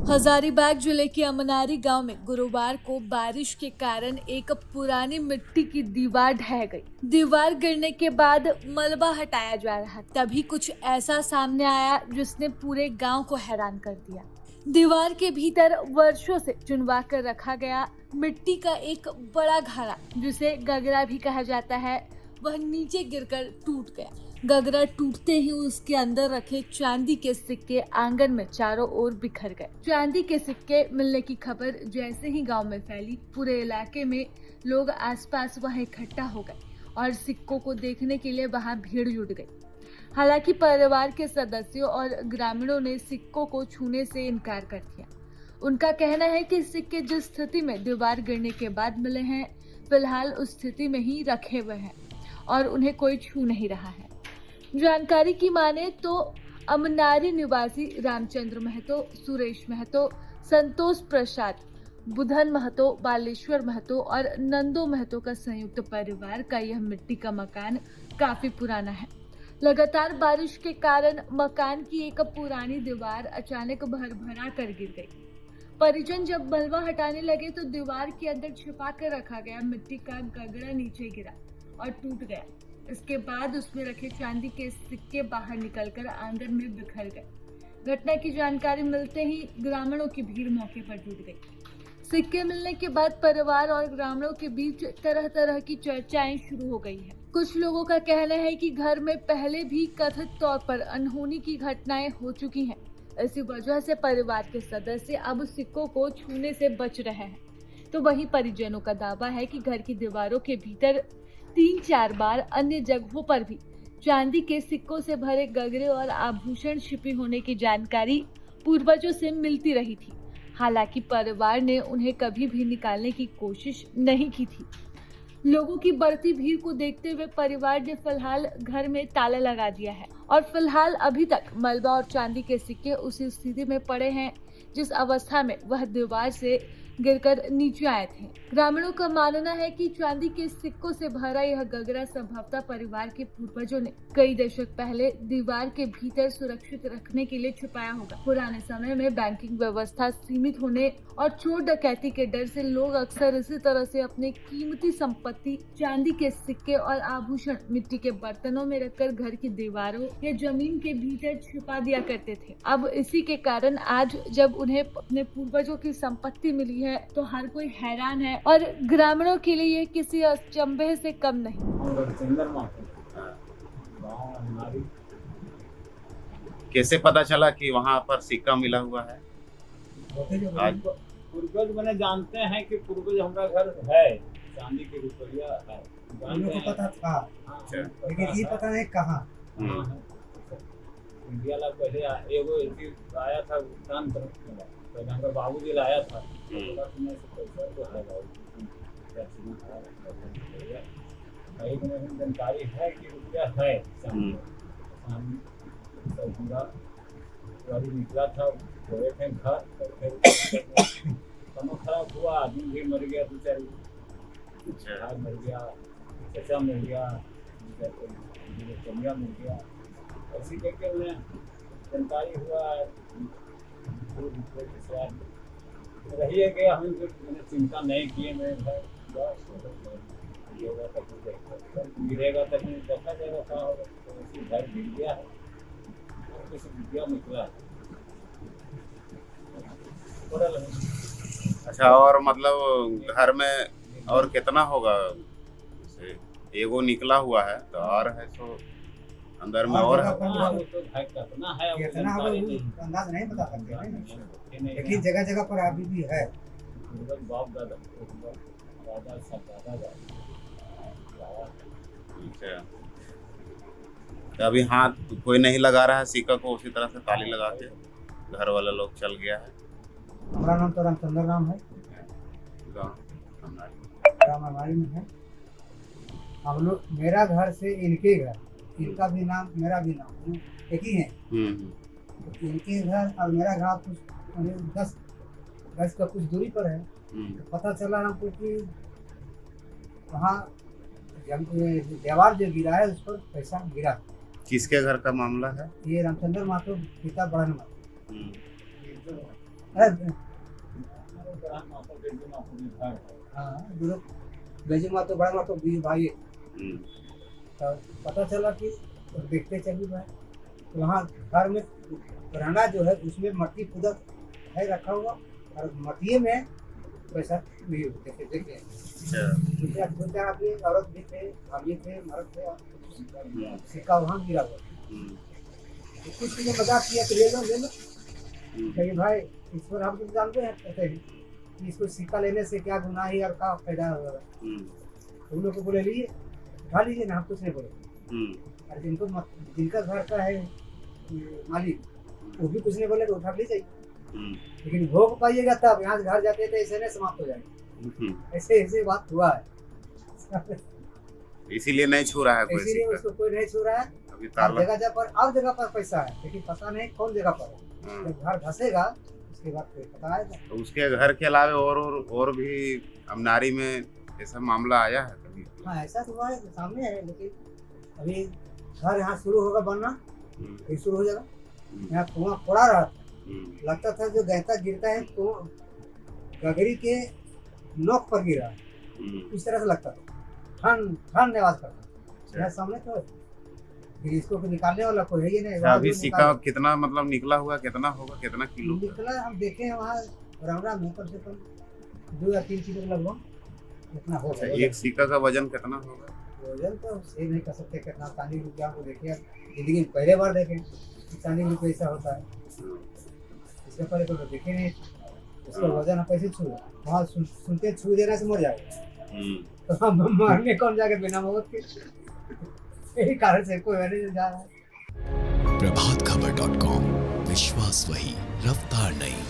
हजारीबाग जिले के अमनारी गांव में गुरुवार को बारिश के कारण एक पुरानी मिट्टी की दीवार ढह गई। दीवार गिरने के बाद मलबा हटाया जा रहा, तभी कुछ ऐसा सामने आया जिसने पूरे गांव को हैरान कर दिया। दीवार के भीतर वर्षों से चुनवा कर रखा गया मिट्टी का एक बड़ा घड़ा, जिसे गगरा भी कहा जाता है, वह नीचे गिरकर टूट गया। गगरा टूटते ही उसके अंदर रखे चांदी के सिक्के आंगन में चारों ओर बिखर गए। चांदी के सिक्के मिलने की खबर जैसे ही गांव में फैली, पूरे इलाके में लोग आसपास वहां इकट्ठा हो गए और सिक्कों को देखने के लिए वहां भीड़ जुट गई। हालांकि परिवार के सदस्यों और ग्रामीणों ने सिक्कों को छूने से इनकार कर दिया। उनका कहना है कि सिक्के जिस स्थिति में दीवार गिरने के बाद मिले हैं, फिलहाल उस स्थिति में ही रखे हुए हैं और उन्हें कोई छू नहीं रहा है। जानकारी की माने तो अमनारी निवासी रामचंद्र महतो, सुरेश महतो, संतोष प्रसाद, बुधन महतो, बालेश्वर महतो और नंदो महतो का संयुक्त परिवार का यह मिट्टी का मकान काफी पुराना है। लगातार बारिश के कारण मकान की एक पुरानी दीवार अचानक भरभरा कर गिर गई। परिजन जब मलबा हटाने लगे तो दीवार के अंदर छिपा कर रखा गया मिट्टी का गगरा नीचे गिरा और टूट गया। इसके बाद उसमें रखे चांदी के सिक्के बाहर निकलकर आंगन में बिखर गए। घटना की जानकारी मिलते ही ग्रामीणों की भीड़ मौके पर जुट गई। सिक्के मिलने के बाद परिवार और ग्रामीणों के बीच तरह तरह की चर्चाएं शुरू हो गई है। कुछ लोगों का कहना है कि घर में पहले भी कथित तौर पर अनहोनी की घटनाएं हो चुकी हैं। इसी वजह से परिवार के सदस्य अब सिक्कों को छूने से बच रहे हैं। तो वहीं परिजनों का दावा है कि घर की दीवारों के भीतर 3-4 बार अन्य जगहों पर भी चांदी के सिक्कों से भरे गगरे और आभूषण छिपे होने की जानकारी पूर्वजों से मिलती रही थी। हालांकि परिवार ने उन्हें कभी भी निकालने की कोशिश नहीं की थी। लोगों की बढ़ती भीड़ को देखते हुए परिवार ने फिलहाल घर में ताला लगा दिया है और फिलहाल अभी तक मलबा और चांदी के सिक्के उसी स्थिति में पड़े हैं जिस अवस्था में वह दीवार से गिरकर नीचे आए थे। ग्रामीणों का मानना है कि चांदी के सिक्कों से भरा यह गगरा संभवतः परिवार के पूर्वजों ने कई दशक पहले दीवार के भीतर सुरक्षित रखने के लिए छुपाया होगा। पुराने समय में बैंकिंग व्यवस्था सीमित होने और चोर डकैती के डर से लोग अक्सर इसी तरह से अपनी कीमती संपत्ति चांदी के सिक्के और आभूषण मिट्टी के बर्तनों में रखकर घर की दीवारों या जमीन के भीतर छुपा दिया करते थे। अब इसी के कारण आज जब उन्हें अपने पूर्वजों की संपत्ति मिली है तो हर कोई हैरान है और ग्रामीणों के लिए ये किसी अचंभे से कम नहीं। कैसे पता चला कि वहाँ पर सिक्का मिला हुआ है? आज पूर्वज मैंने जानते हैं कि पूर्वज हमारा घर है, चांदी के रुपया है, को पता था। अच्छा। लेकिन ये पता नहीं कहाँ। इंडिया ला पहले एगो आया था भुगतान करने वाला, पहले हमारा बाबूजी लाया था, बोला तुम्हें से पैसा तो है बाबूजी, कहीं में जानकारी है कि रुपया है चांदी। हमारा गाड़ी निकला था, गए थे घर, फिर समय खराब हुआ, आदमी भी मर गया, 2-4 भाई मर गया, चचा मर गया, कमिया मर गया। ऐसी करके उन्हें जानकारी हुआ रही है कि हम मैंने चिंता नहीं किए। मैं गिरेगा तक देखा जाएगा क्या होगा। तो ऐसी घर गिर गया है, कुछ विद्या निकला है। अच्छा, और मतलब घर में और कितना होगा? जैसे एगो निकला हुआ है तो और है तो अंदर में और है। वो तो भाई कितना है वो कितना होगा जानकारी वो नहीं। अंदाज नहीं बता सकते हैं। नहीं लेकिन जगह जगह पर अभी भी है। बाप दादा दादा सब दादा अच्छा, तो अभी हाथ कोई नहीं लगा रहा है सिक्का को, उसी तरह से ताली लगा के घर वाला लोग चल गया है। हमारा नाम तो रामचंद्र नाम है, राम हमारी में है। हम लोग, मेरा घर से इनके घर, इनका भी नाम मेरा भी नाम एक ही है। तो इनके घर और मेरा घर कुछ 10 गज का कुछ दूरी पर है। तो पता चला हमको कि वहाँ दीवार जो गिरा है उस पर पैसा गिरा। किसके घर का मामला है? ये रामचंद्र महतो पिता बड़न महतो। अरे, घर हाँ गुरु बेजी माँ तो बड़ा माँ तो भाई है। हम्म, तो पता चला कि देखते चली भाई तो वहाँ घर में पुराना जो है उसमें मट्टी पूरा है रखा हुआ और मट्टी में पैसा नहीं होते थे देखे अच्छा दो चार आदमी औरत भी थे आदमी थे मर्द थे सिक्का वहाँ गिरा हुआ हम्म, तो कुछ चीजें मजाक किया तो ले लो हम्म, कहीं भाई इस पर हम तुम जानते हैं कहते हैं कि इसको सिक्का लेने से क्या गुनाह है और क्या फायदा होगा हम्म, तो उन लोग को बोले लिए उठा लीजिए ना हम कुछ नहीं बोले हम्म, और जिनका घर का है मालिक वो भी कुछ नहीं बोले तो उठा ली जाइए हम्म, लेकिन भोग पाइएगा तब यहाँ से घर जाते थे ऐसे नहीं समाप्त हो जाएगा हम्म। ऐसे ऐसे बात हुआ है इसीलिए नहीं छू रहा है कोई इसीलिए सिक्का उसको कोई नहीं छू रहा है अभी अब ताला जगह पर पैसा है लेकिन पता नहीं कौन जगह पर है हाँ, जब घर धसेगा उसके बाद कोई पता आएगा तो उसके घर के अलावे और भी अमनारी में ऐसा मामला आया है कभी हाँ ऐसा तो हुआ है सामने है लेकिन अभी घर यहाँ शुरू होगा बनना हम्म, फिर शुरू हो जाएगा हम्म, यहाँ कुआं फोड़ा रहा था हम्म, लगता था जो गहता गिरता है तो गगरी के नोक पर गिरा है हम्म, इस तरह से लगता था ठन ठन आवाज करता था यहाँ सामने तो फिर इसको फिर निकालने वाला कोई है ही नहीं अच्छा, वहाँ अभी जो सिक्का कितना मतलब निकला हुआ कितना होगा कितना किलो निकला हम देखे हैं वहाँ रामरा में कम से कम 2 या 3 किलो लगभग इतना अच्छा होगा एक सिक्का का वजन कितना होगा वजन तो सही नहीं कर सकते कितना चांदी रुपया को देखे जिंदगी में पहले बार देखे चांदी रुपये ऐसा होता है इससे पहले तो देखे नहीं उसका वजन हम कैसे छू वहाँ सुनते छू देने से मर जाएगा हम्म, तो हम मरने कौन जाके बिना मौत के यही कारण से कोई नहीं जा रहा है प्रभातखबर.com विश्वास वही रफ्तार नहीं।